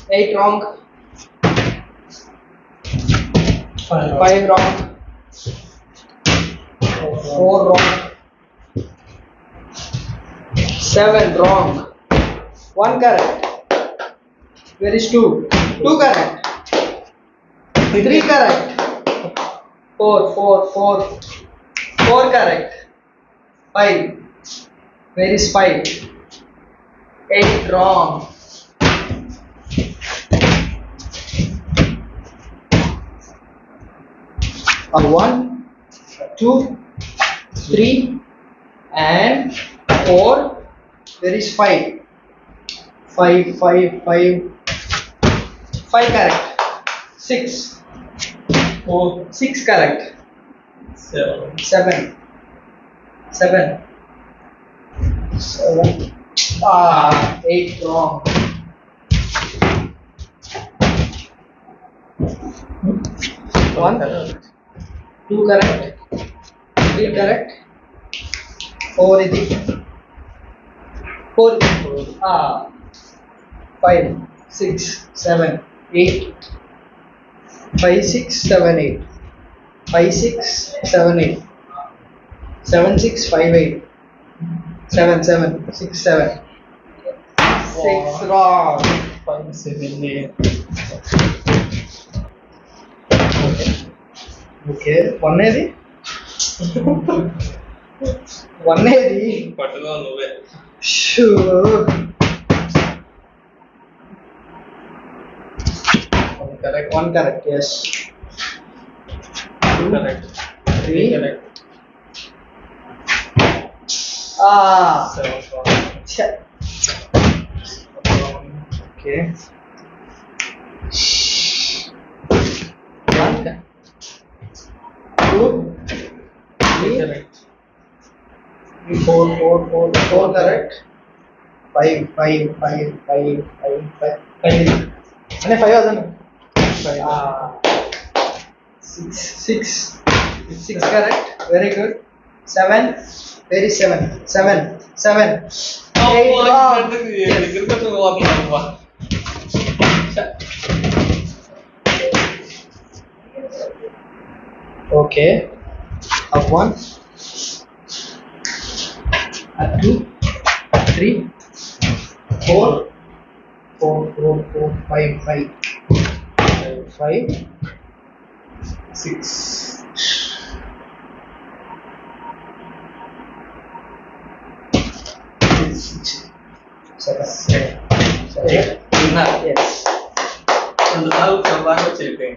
8 wrong. 5 wrong. 4 wrong. 7 wrong. 1 correct. Where is 2? 2 correct. 3 correct. 4 correct. 5. Where is 5? 8 wrong. 1, 2, 3 and 4. Where is 5? 5 correct. 6. 6 correct. 7. 8 wrong. 1, 2 correct. 3 correct. 4 is it? 4. 5, 6, 7, 8. 5, 6, 7, 8. 5, 6, 7, 8. 7, 6, 5, 8. 7, 6, 7. 6 wrong. 5, 7, 8. Okay. 1 ఏది? 1 ఏది? పట్టుకో నువ్వే. Sure. 1 correct. Yes. 2 correct. 3 correct. 7 wrong. Okay. 1, 2, 3 correct. 4 correct. 5. 5 అదన్న. 6 correct. Very good. 7. Where is 7? 7. 8 wrong. Okay. Up 1. Up 2. 3. 4. 5. 6. 7. Yes. 2 సార్లు బాగా చెప్పి